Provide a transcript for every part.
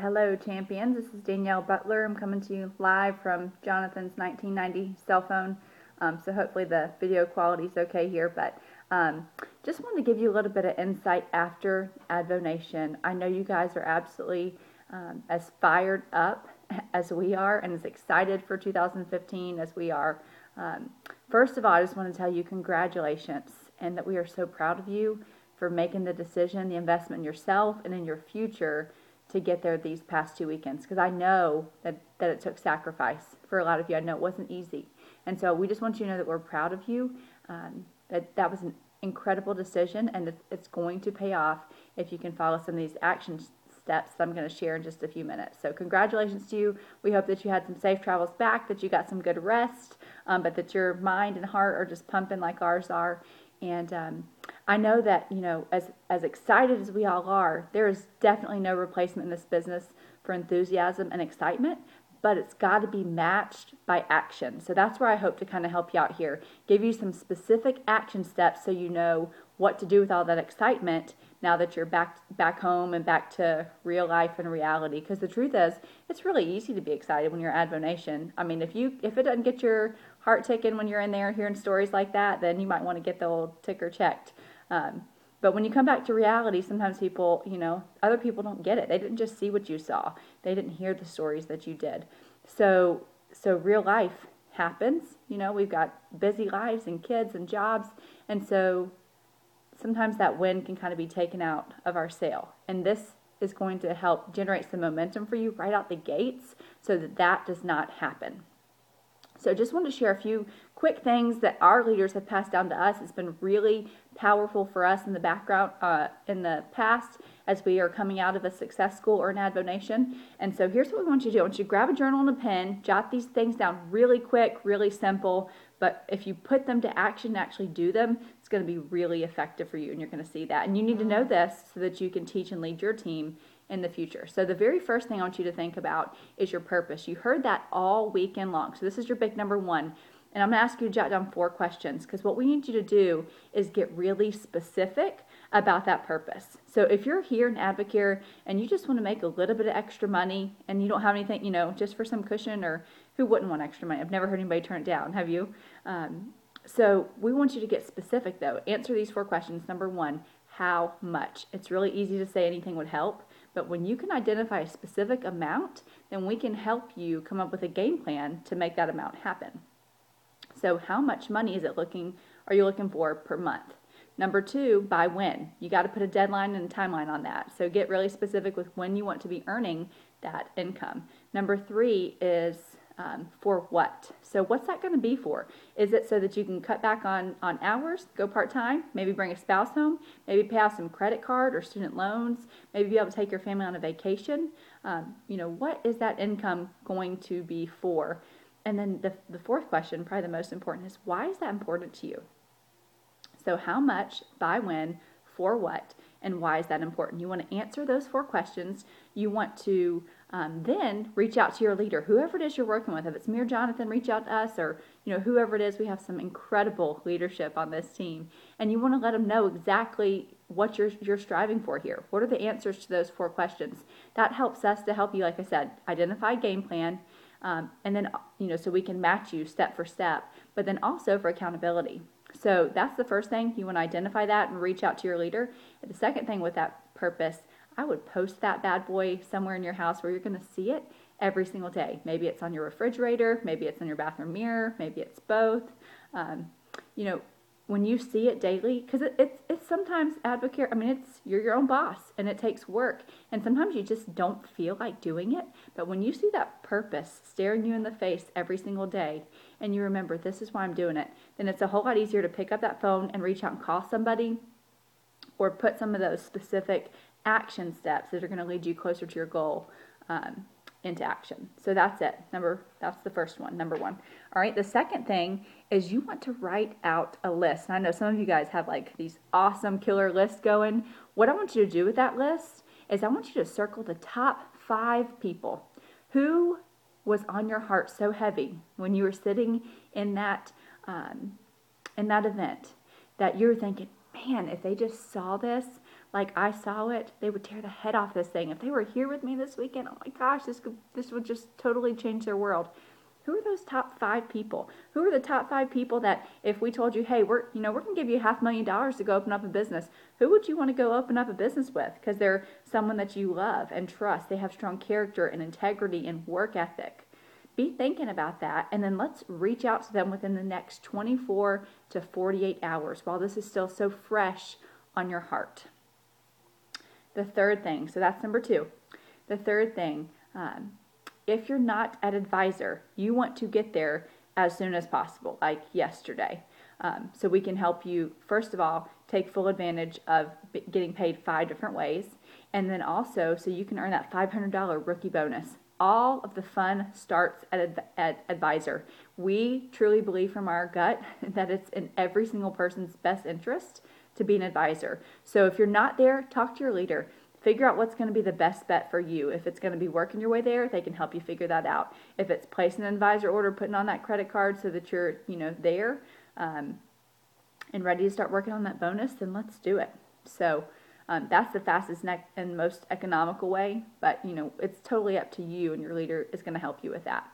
Hello, champions. This is Danielle Butler. I'm coming to you live from Jonathan's 1990 cell phone. So hopefully the video quality is okay here, but just wanted to give you a little bit of insight after AdvoNation. I know you guys are absolutely as fired up as we are and as excited for 2015 as we are. First of all, I just want to tell you congratulations and that we are so proud of you for making the decision, the investment in yourself and in your future to get there these past 2 weekends, because I know that it took sacrifice for a lot of you. I know it wasn't easy. And so we just want you to know that we're proud of you, that was an incredible decision, and it's going to pay off if you can follow some of these action steps that I'm going to share in just a few minutes. So congratulations to you. We hope that you had some safe travels back, that you got some good rest, but that your mind and heart are just pumping like ours are. And I know that, as excited as we all are, there is definitely no replacement in this business for enthusiasm and excitement, but it's got to be matched by action. So that's where I hope to kind of help you out here, give you some specific action steps so you know what to do with all that excitement now that you're back home and back to real life and reality. Because the truth is, it's really easy to be excited when you're AdvoNation. I mean, if it doesn't get your heart ticking when you're in there hearing stories like that, then you might want to get the old ticker checked. But when you come back to reality, sometimes people, other people don't get it. They didn't just see what you saw. They didn't hear the stories that you did. So real life happens. We've got busy lives and kids and jobs. And so sometimes that win can kind of be taken out of our sail. And this is going to help generate some momentum for you right out the gates so that does not happen. So just wanted to share a few quick things that our leaders have passed down to us. It's been really powerful for us in the background, in the past, as we are coming out of a success school or an AdvoNation. And so here's what we want you to do. I want you to grab a journal and a pen, jot these things down really quick, really simple. But if you put them to action and actually do them, it's going to be really effective for you, and you're going to see that. And you need to know this so that you can teach and lead your team in the future. So the very first thing I want you to think about is your purpose. You heard that all weekend long. So this is your big number one. And I'm going to ask you to jot down 4 questions, because what we need you to do is get really specific about that purpose. So if you're here in AdvoCare and you just want to make a little bit of extra money and you don't have anything, just for some cushion, or who wouldn't want extra money? I've never heard anybody turn it down. Have you? So we want you to get specific, though. Answer these 4 questions. Number 1, how much? It's really easy to say anything would help. But when you can identify a specific amount, then we can help you come up with a game plan to make that amount happen. So how much money are you looking for per month? Number 2, by when? You got to put a deadline and a timeline on that. So get really specific with when you want to be earning that income. Number 3 is for what? So what's that going to be for? Is it so that you can cut back on hours, go part-time, maybe bring a spouse home, maybe pay off some credit card or student loans, maybe be able to take your family on a vacation? What is that income going to be for? And then the 4th question, probably the most important, is why is that important to you? So how much, by when, for what, and why is that important? You want to answer those 4 questions. You want to then reach out to your leader, whoever it is you're working with. If it's me or Jonathan, reach out to us, or whoever it is. We have some incredible leadership on this team, and you want to let them know exactly what you're striving for here. What are the answers to those 4 questions? That helps us to help you, like I said, identify a game plan, and then so we can match you step for step, but then also for accountability. So that's the first thing. You want to identify that and reach out to your leader. And the second thing with that purpose, I would post that bad boy somewhere in your house where you're going to see it every single day. Maybe it's on your refrigerator, maybe it's in your bathroom mirror, maybe it's both. When you see it daily, because it's sometimes AdvoCare, you're your own boss, and it takes work, and sometimes you just don't feel like doing it. But when you see that purpose staring you in the face every single day, and you remember, this is why I'm doing it, then it's a whole lot easier to pick up that phone and reach out and call somebody, or put some of those specific action steps that are going to lead you closer to your goal into action. So that's it. That's the first one, number 1. All right, the second thing is you want to write out a list. And I know some of you guys have like these awesome killer lists going. What I want you to do with that list is I want you to circle the top 5 people who was on your heart so heavy when you were sitting in that event, that you're thinking, man, if they just saw this, like I saw it, they would tear the head off this thing. If they were here with me this weekend, oh my gosh, this would just totally change their world. Who are those top 5 people? Who are the top 5 people that if we told you, hey, we're going to give you $500,000 to go open up a business, who would you want to go open up a business with? Because they're someone that you love and trust. They have strong character and integrity and work ethic. Be thinking about that, and then let's reach out to them within the next 24 to 48 hours while this is still so fresh on your heart. The third thing, so that's number 2. The third thing, if you're not an advisor, you want to get there as soon as possible, like yesterday. So we can help you, first of all, take full advantage of getting paid 5 different ways. And then also, so you can earn that $500 rookie bonus. All of the fun starts at advisor. We truly believe from our gut that it's in every single person's best interest to be an advisor. So if you're not there, talk to your leader. Figure out what's going to be the best bet for you. If it's going to be working your way there, they can help you figure that out. If it's placing an advisor order, putting on that credit card so that you're, there and ready to start working on that bonus, then let's do it. So that's the fastest and most economical way, but it's totally up to you, and your leader is going to help you with that.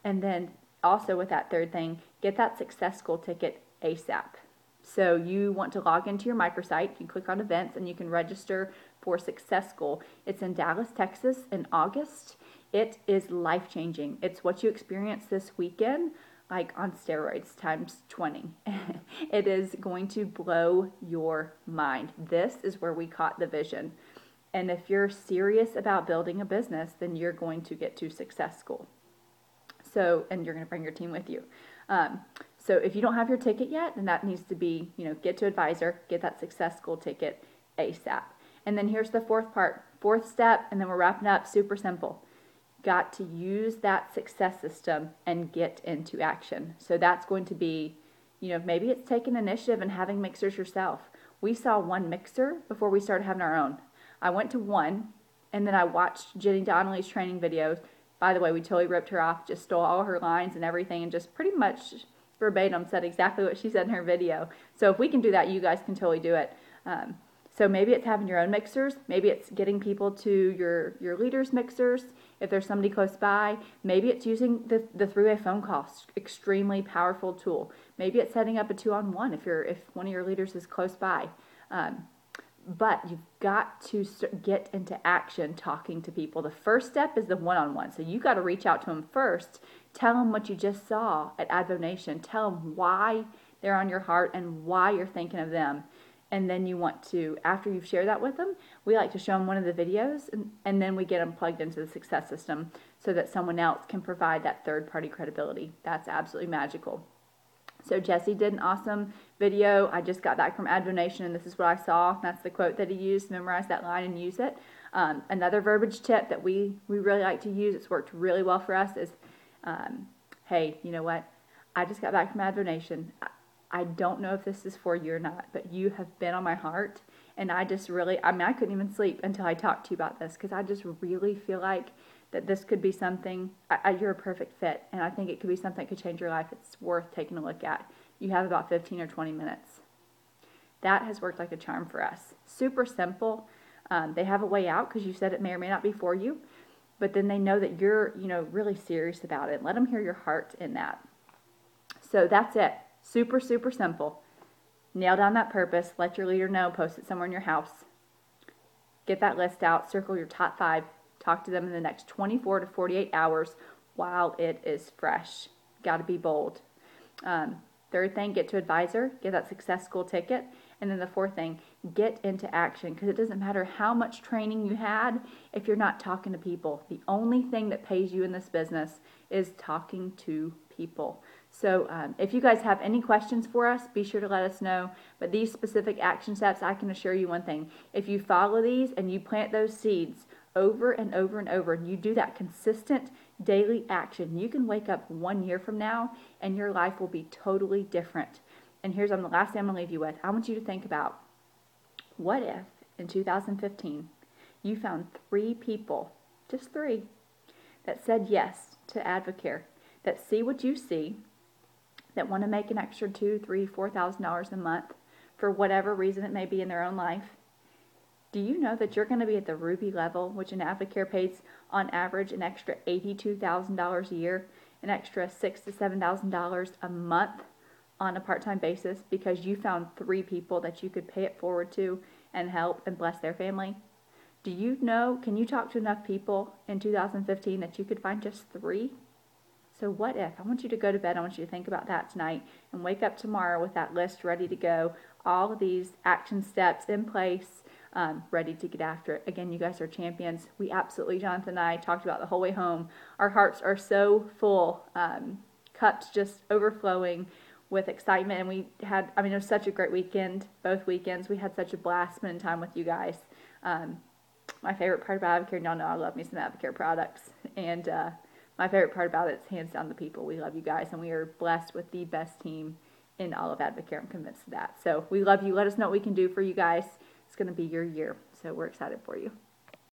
And then also with that third thing, get that success goal ticket ASAP. So you want to log into your microsite, you click on events, and you can register for Success Goal. It's in Dallas, Texas in August. It is life-changing. It's what you experienced this weekend, like on steroids times 20. It is going to blow your mind. This is where we caught the vision. And if you're serious about building a business, then you're going to get to Success Goal. So, and you're going to bring your team with you. So if you don't have your ticket yet, then that needs to be, get to advisor, get that Success Goal ticket ASAP. And then here's the fourth step, and then we're wrapping up. Super simple. Got to use that success system and get into action. So that's going to be, maybe it's taking initiative and having mixers yourself. We saw one mixer before we started having our own. I went to one, and then I watched Jenny Donnelly's training videos. By the way, we totally ripped her off, just stole all her lines and everything, and just pretty much verbatim said exactly what she said in her video. So if we can do that, you guys can totally do it. So maybe it's having your own mixers. Maybe it's getting people to your leaders' mixers. If there's somebody close by, maybe it's using the three-way phone call, extremely powerful tool. Maybe it's setting up a 2-on-1 if one of your leaders is close by. But you've got to get into action talking to people. The first step is the one-on-one. So you got to reach out to them first. Tell them what you just saw at AdvoNation. Tell them why they're on your heart and why you're thinking of them. And then you want to, after you've shared that with them, we like to show them one of the videos, and then we get them plugged into the success system so that someone else can provide that third-party credibility. That's absolutely magical. So Jesse did an awesome video. I just got back from AdvoNation, and this is what I saw. That's the quote that he used. Memorize that line and use it. Another verbiage tip that we really like to use, it's worked really well for us, is, hey, you know what? I just got back from AdvoNation. I don't know if this is for you or not, but you have been on my heart, and I just really, I couldn't even sleep until I talked to you about this, because I just really feel like that this could be something, you're a perfect fit, and I think it could be something that could change your life. It's worth taking a look at. You have about 15 or 20 minutes. That has worked like a charm for us. Super simple. They have a way out, because you said it may or may not be for you, but then they know that you're, really serious about it. Let them hear your heart in that. So that's it. Super, super simple. Nail down that purpose. Let your leader know. Post it somewhere in your house. Get that list out. Circle your top 5. Talk to them in the next 24 to 48 hours while it is fresh. Got to be bold. Third thing, get to advisor. Get that Success Goal ticket. And then the fourth thing, get into action, because it doesn't matter how much training you had if you're not talking to people. The only thing that pays you in this business is talking to people. So if you guys have any questions for us, be sure to let us know. But these specific action steps, I can assure you one thing. If you follow these and you plant those seeds over and over and over, and you do that consistent daily action, you can wake up 1 year from now and your life will be totally different. And here's the last thing I'm going to leave you with. I want you to think about, what if in 2015 you found 3 people, just 3, that said yes to AdvoCare, that see what you see, that want to make an extra $2,000, $3,000, $4,000 a month for whatever reason it may be in their own life. Do you know that you're going to be at the Ruby level, which an AdvoCare pays on average an extra $82,000 a year, an extra $6,000 to $7,000 a month on a part-time basis because you found 3 people that you could pay it forward to and help and bless their family? Do you know, can you talk to enough people in 2015 that you could find just 3? So what if? I want you to go to bed. I want you to think about that tonight and wake up tomorrow with that list ready to go. All of these action steps in place, ready to get after it. Again, you guys are champions. We absolutely, Jonathan and I talked about the whole way home. Our hearts are so full, cups just overflowing with excitement. And we had, I mean, it was such a great weekend, both weekends. We had such a blast spending time with you guys. My favorite part about AdvoCare, y'all know I love me some AdvoCare products. And my favorite part about it is hands down the people. We love you guys, and we are blessed with the best team in all of AdvoCare. I'm convinced of that. So we love you. Let us know what we can do for you guys. It's going to be your year, so we're excited for you.